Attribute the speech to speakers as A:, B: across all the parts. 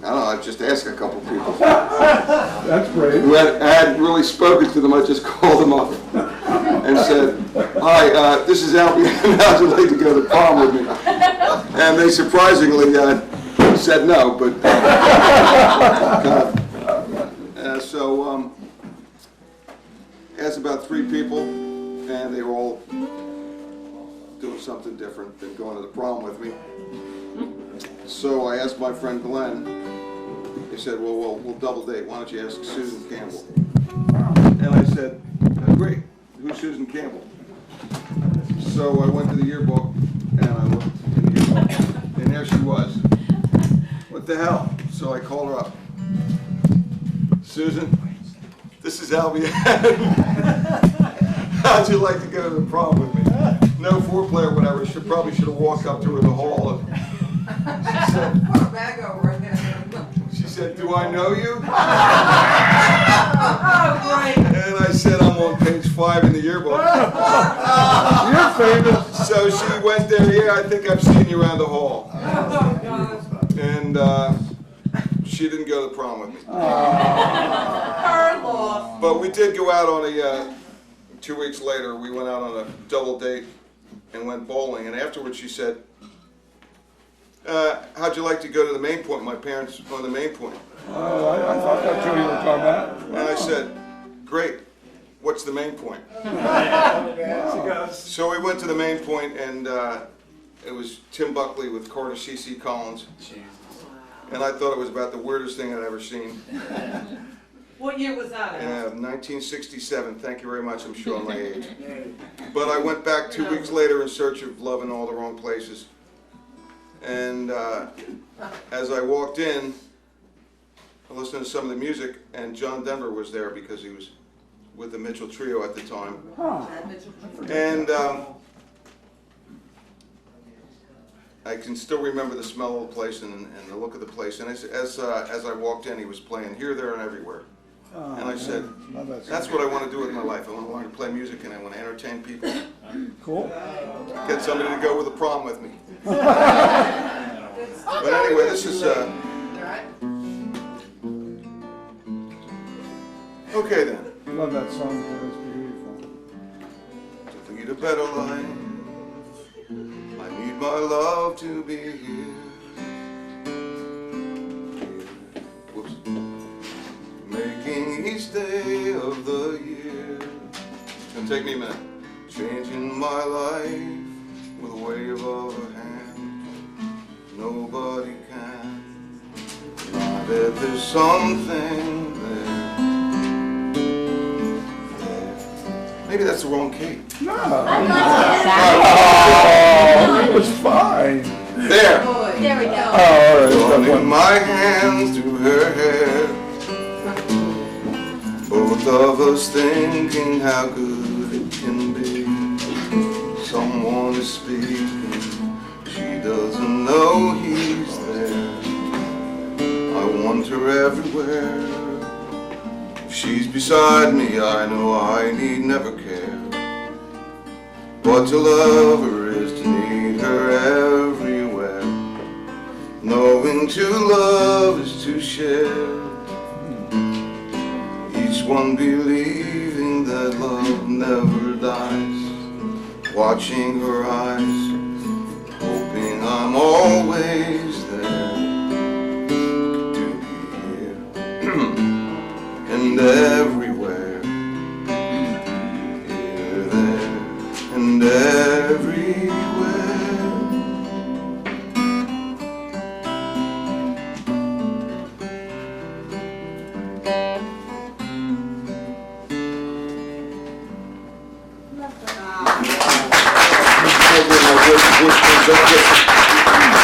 A: I don't know, I just asked a couple people
B: That's great.
A: who hadn't really spoken to them. I just called them up and said, "Hi, this is Albie. How'd you like to go to the prom with me?" And they surprisingly said no, but asked about 3 people, and they were all doing something different than going to the prom with me. So I asked my friend Glenn. He said, "Well, we'll double date. Why don't you ask Susan Campbell?" And I said, "Great. Who's Susan Campbell?" So I went to the yearbook and I looked in the yearbook, and there she was. What the hell? So I called her up. "Susan, this is Albie. How'd you like to go to the prom with me?" No foreplay or whatever. Probably should have walked up to her in the hall. She said, "Do I know you?" And I said, "I'm on page 5 in the yearbook."
B: You're famous.
A: So she went there. "Yeah, I think I've seen you around the hall." And she didn't go to the prom with me. But we did go out on a, 2 weeks later, we went out on a double date and went bowling. And afterwards she said, "How'd you like to go to the Main Point? My parents on the Main Point."
B: Oh, I thought that's what you were talking about.
A: And I said, "Great. What's the Main Point?" So we went to the Main Point, and it was Tim Buckley with Carter C.C. Collins. And I thought it was about the weirdest thing I'd ever seen.
C: What year was that?
A: 1967. Thank you very much. I'm showing my age. But I went back 2 weeks later in search of love in all the wrong places. And as I walked in, I listened to some of the music, and John Denver was there because he was with the Mitchell Trio at the time. And I can still remember the smell of the place and the look of the place. And as I walked in, he was playing Here, There, and Everywhere. And I said, "That's what I want to do with my life. I want to learn to play music, and I want to entertain people."
B: Cool.
A: Get somebody to go with the prom with me. But anyway, this is okay then.
B: Love that song. It's beautiful.
A: To lead a better life, I need my love to be here. Whoops. Making each day of the year. It's gonna take me a minute. Changing my life with a wave of a hand. Nobody can. Not that there's something there. Maybe that's the wrong key.
B: No. It was fine.
A: There.
D: There we go.
B: Oh, all right.
A: Running my hands through her hair. Both of us thinking how good it can be. Someone is speaking. She doesn't know he's there. I want her everywhere. If she's beside me, I know I need never care. But to love her is to need her everywhere. Knowing to love is to share. Each one believing that love never dies. Watching her eyes, hoping I'm always there. To be here and everywhere. Here, there, and everywhere.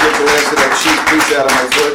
A: Get the last of that cheese piece out of my foot.